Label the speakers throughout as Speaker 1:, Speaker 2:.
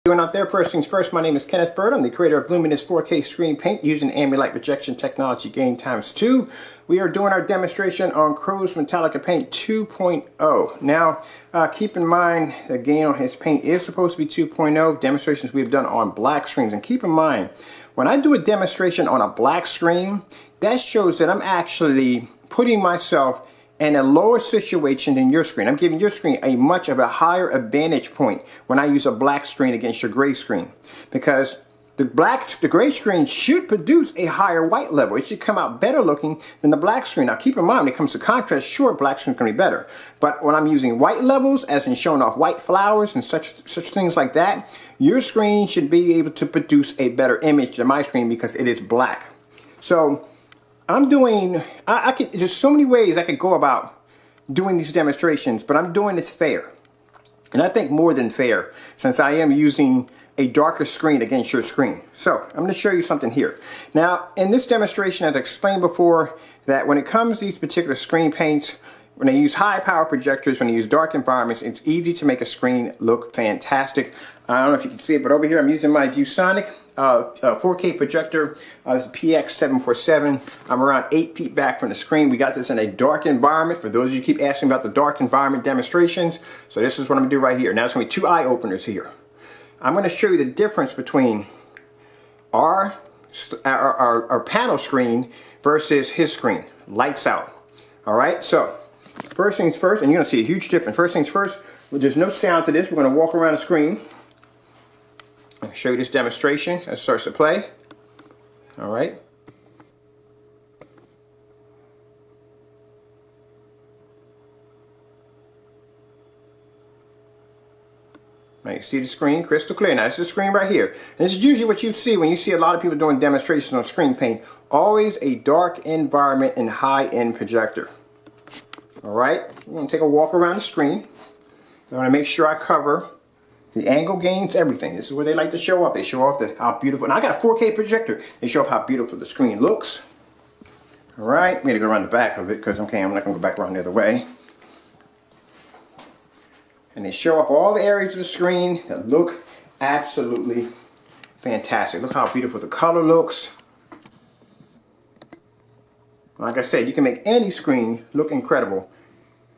Speaker 1: Doing out there, first things first, my name is Kenneth Bird. I'm the creator of Luminous 4K screen paint using ambient light projection technology gain ×2. We are doing our demonstration on Crow's Metallica Paint 2.0. Now, keep in mind the gain on his paint is supposed to be 2.0. Demonstrations we've done on black screens. And keep in mind, when I do a demonstration on a black screen, that shows that I'm actually putting myself in a lower situation than your screen. I'm giving your screen a much of a higher advantage point when I use a black screen against your gray screen, because the gray screen should produce a higher white level. It should come out better looking than the black screen. Now keep in mind, when it comes to contrast, sure, black screen is going to be better, but when I'm using white levels, as in showing off white flowers and such things like that, your screen should be able to produce a better image than my screen because it is black. So I'm doing, there's so many ways I could go about doing these demonstrations, but I'm doing this fair. And I think more than fair, since I am using a darker screen against your screen. So I'm going to show you something here. Now, in this demonstration, as I explained before, that when it comes to these particular screen paints, when I use high power projectors, when I use dark environments, it's easy to make a screen look fantastic. I don't know if you can see it, but over here I'm using my Viewsonic 4K projector. This is PX747. I'm around 8 feet back from the screen. We got this in a dark environment, for those of you who keep asking about the dark environment demonstrations. So this is what I'm going to do right here. Now, there's going to be two eye openers here. I'm going to show you the difference between our panel screen versus his screen. Lights out. Alright, so first things first, and you're going to see a huge difference. First things first, there's no sound to this. We're going to walk around the screen. I'll show you this demonstration as it starts to play. Alright. Now you see the screen crystal clear. Now this is the screen right here. And this is usually what you see when you see a lot of people doing demonstrations on screen paint. Always a dark environment and high-end projector. Alright, I'm going to take a walk around the screen. I want to make sure I cover the angle gains, everything. This is what they like to show off. They show off how beautiful. And I got a 4K projector. They show off how beautiful the screen looks. Alright, I'm going to go around the back of it because I'm not going to go back around the other way. And they show off all the areas of the screen that look absolutely fantastic. Look how beautiful the color looks. Like I said, you can make any screen look incredible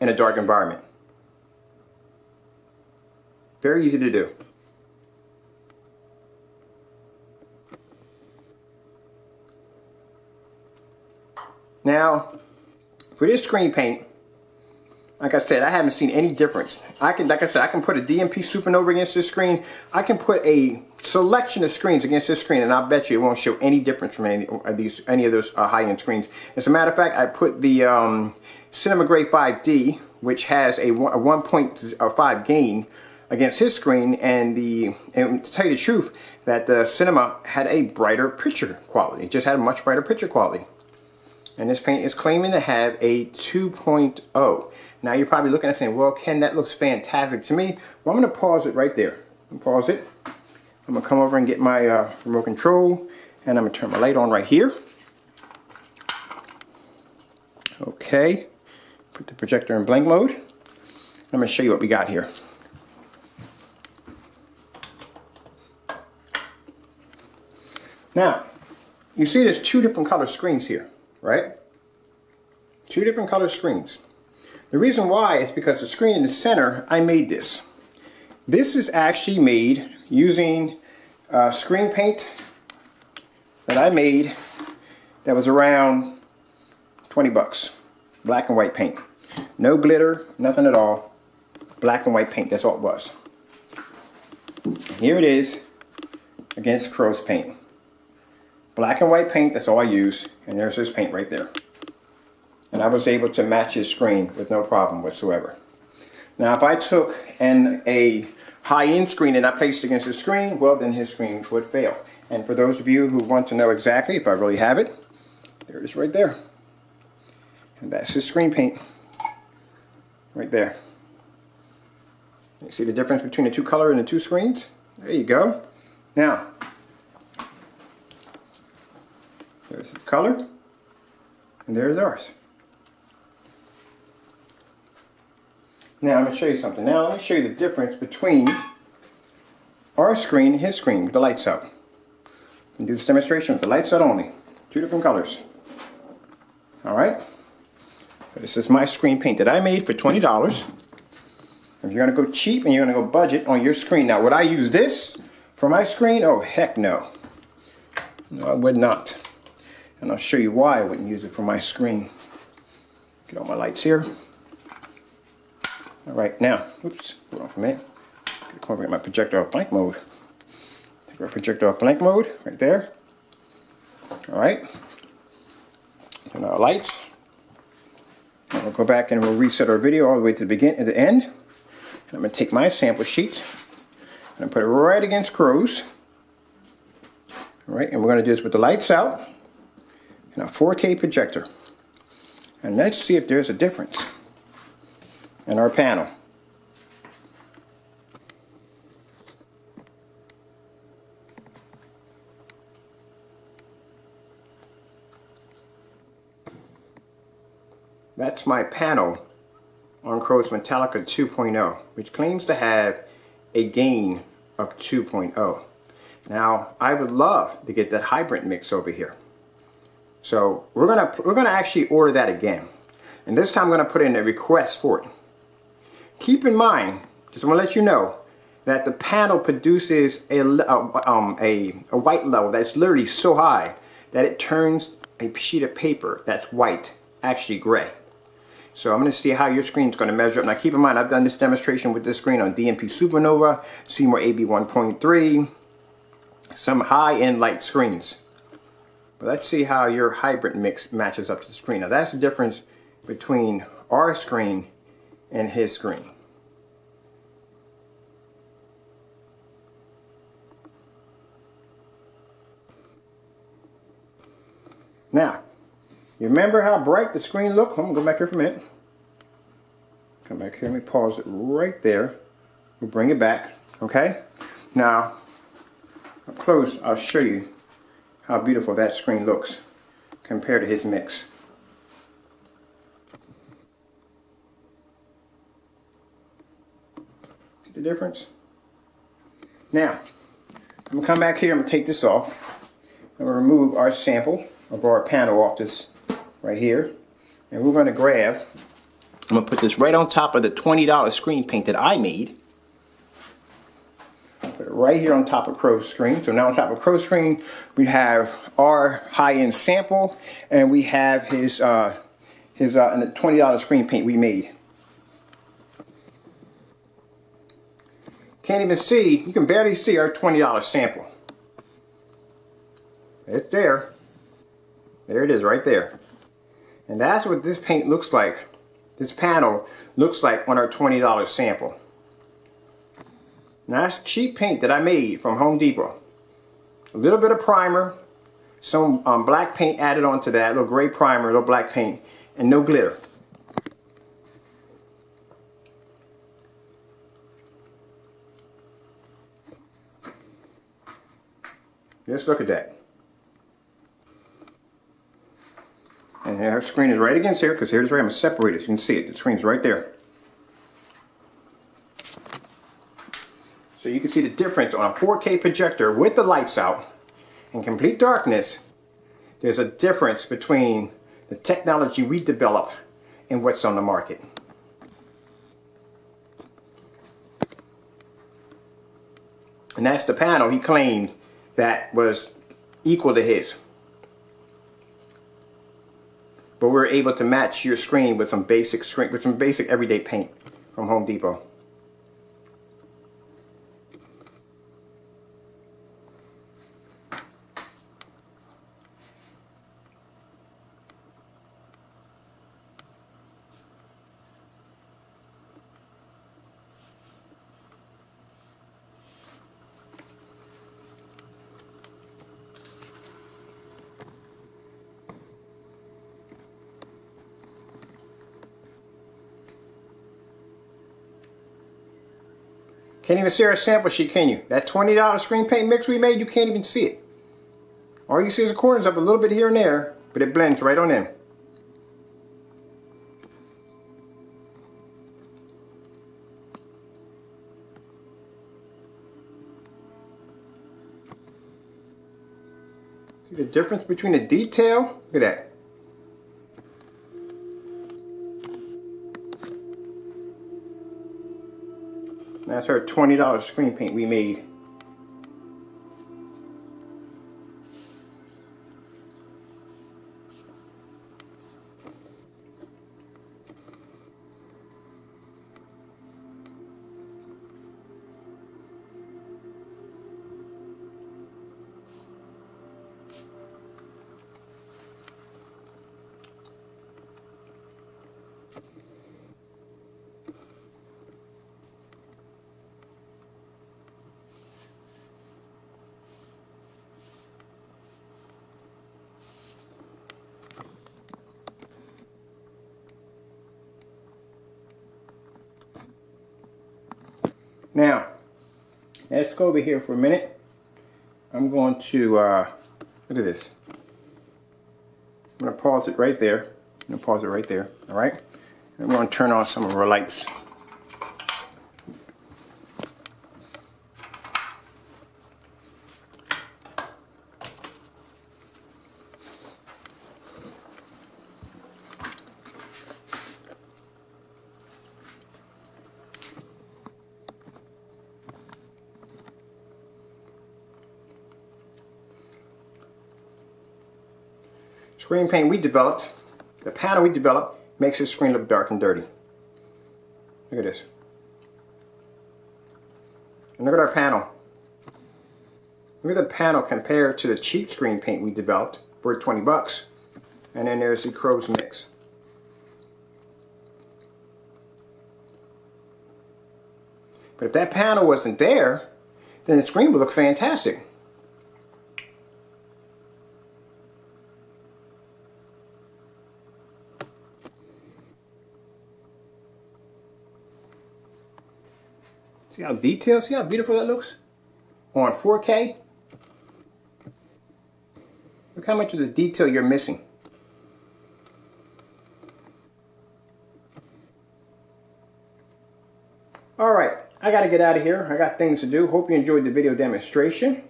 Speaker 1: in a dark environment. Very easy to do. Now, for this screen paint, like I said, I haven't seen any difference. Like I said, I can put a DMP Supernova against this screen. I can put a selection of screens against this screen, and I'll bet you it won't show any difference from any of those high-end screens. As a matter of fact, I put the Cinema Gray 5D, which has a 1.5 gain, against his screen, and to tell you the truth, that the Cinema had a brighter picture quality. It just had a much brighter picture quality. And this paint is claiming to have a 2.0. Now you're probably looking at saying, well, Ken, that looks fantastic to me. Well, I'm going to pause it right there. Pause it. I'm going to come over and get my remote control, and I'm going to turn my light on right here. Okay. Put the projector in blank mode. I'm going to show you what we got here. Now, you see there's two different color screens here, right? Two different color screens. The reason why is because the screen in the center, I made this. This is actually made using screen paint that I made that was around 20 bucks. Black and white paint. No glitter, nothing at all. Black and white paint, that's all it was. Here it is against Crow's paint. Black and white paint, that's all I use, and there's this paint right there. And I was able to match his screen with no problem whatsoever. Now if I took a high-end screen and I placed it against his screen, well then his screen would fail. And for those of you who want to know exactly if I really have it, there it is right there. And that's his screen paint. Right there. You see the difference between the two color and the two screens? There you go. Now, there's his color, and there's ours. Now I'm going to show you something. Now let me show you the difference between our screen and his screen with the lights out. And do this demonstration with the lights out only. 2 different colors. Alright? So this is my screen paint that I made for $20. If you're going to go cheap and you're going to go budget on your screen. Now, would I use this for my screen? Oh, heck no. No, I would not. And I'll show you why I wouldn't use it for my screen. Get all my lights here. Alright, now, oops, hold on for a minute. Get my projector off blank mode. Take our projector off blank mode, right there. Alright. And our lights. And we'll go back and we'll reset our video all the way to the beginning and the end. And I'm going to take my sample sheet and put it right against Crow's. Alright, and we're going to do this with the lights out and a 4K projector. And let's see if there's a difference in our panel. That's my panel on Crow's Metallica 2.0, which claims to have a gain of 2.0. Now, I would love to get that hybrid mix over here. So we're gonna actually order that again, and this time I'm gonna put in a request for it. Keep in mind, just want to let you know that the panel produces a white level that's literally so high that it turns a sheet of paper that's white actually gray. So I'm going to see how your screen is going to measure up. Now keep in mind, I've done this demonstration with this screen on DMP Supernova, Seymour AB 1.3, some high-end light screens. But let's see how your hybrid mix matches up to the screen. Now that's the difference between our screen and his screen. Now, you remember how bright the screen looked? I'm going to go back here for a minute. Come back here, let me pause it right there. We'll bring it back, okay? Now, up close, I'll show you how beautiful that screen looks compared to his mix. See the difference? Now, I'm going to come back here, I'm going to take this off. I'm going to remove our sample of our panel off this right here, and we're going to grab, I'm going to put this right on top of the $20 screen paint that I made. Put it right here on top of Crow's screen. So now on top of Crow's screen we have our high-end sample, and we have his and the $20 screen paint we made. Can't even see, you can barely see our $20 sample. It's there. There it is right there. And that's what this paint looks like. This panel looks like on our $20 sample. Now that's cheap paint that I made from Home Depot. A little bit of primer, some black paint added onto that, a little gray primer, a little black paint, and no glitter. Just look at that. And her screen is right against here, because here's where I'm going to separate it. So you can see it. The screen's right there. So you can see the difference on a 4K projector with the lights out in complete darkness. There's a difference between the technology we develop and what's on the market. And that's the panel he claimed that was equal to his. But we're able to match your screen with some basic everyday paint from Home Depot. Can't even see our sample sheet, can you? That $20 screen paint mix we made, you can't even see it. All you see is the corners of a little bit here and there, but it blends right on in. See the difference between the detail? Look at that. That's our $20 screen paint we made. Now, let's go over here for a minute. I'm going to, look at this. I'm going to pause it right there. I'm going to pause it right there, all right? I'm going to turn on some of our lights. Screen paint we developed, the panel we developed, makes the screen look dark and dirty. Look at this. And look at our panel. Look at the panel compared to the cheap screen paint we developed for 20 bucks. And then there's the Crow's mix. But if that panel wasn't there, then the screen would look fantastic. See how detailed, see how beautiful that looks? On 4K. Look how much of the detail you're missing. Alright, I gotta get out of here. I got things to do. Hope you enjoyed the video demonstration.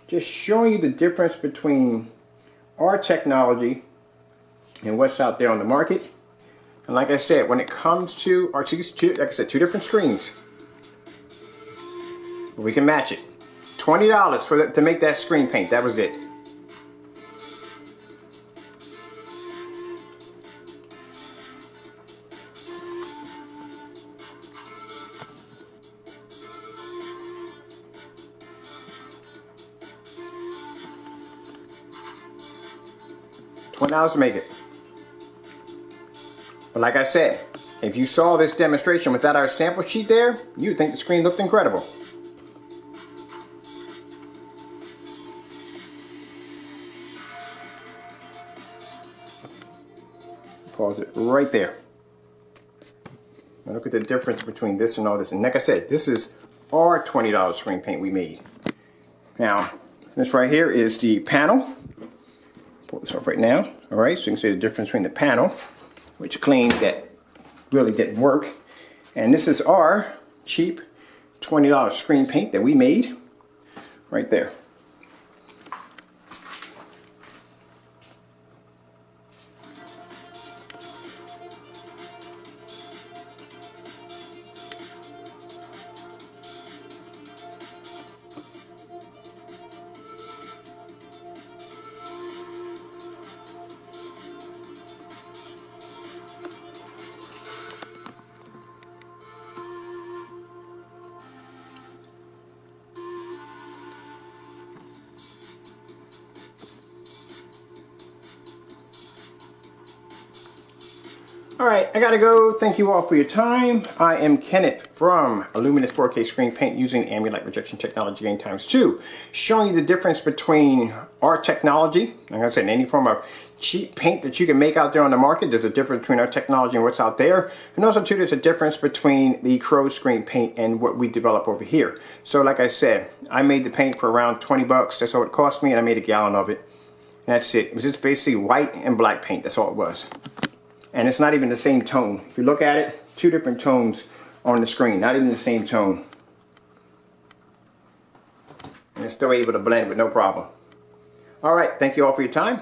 Speaker 1: Just showing you the difference between our technology and what's out there on the market. And like I said, when it comes to our, like I said, two different screens. We can match it. $20 to make that screen paint. That was it. $20 to make it. But like I said, if you saw this demonstration without our sample sheet there, you'd think the screen looked incredible. Pause it right there. Now look at the difference between this and all this. And like I said, this is our $20 screen paint we made. Now, this right here is the panel. Pull this off right now. Alright, so you can see the difference between the panel, which claimed that really didn't work. And this is our cheap $20 screen paint that we made right there. Alright, I gotta go. Thank you all for your time. I am Kenneth from Luminous 4K Screen Paint using ambient light projection technology gain ×2, showing you the difference between our technology, like I said, any form of cheap paint that you can make out there on the market. There's a difference between our technology and what's out there. And also too, there's a difference between the Crow screen paint and what we develop over here. So like I said, I made the paint for around 20 bucks. That's all it cost me, and I made a gallon of it. And that's it. It was just basically white and black paint. That's all it was. And it's not even the same tone. If you look at it, two different tones on the screen, not even the same tone. And it's still able to blend with no problem. All right, thank you all for your time.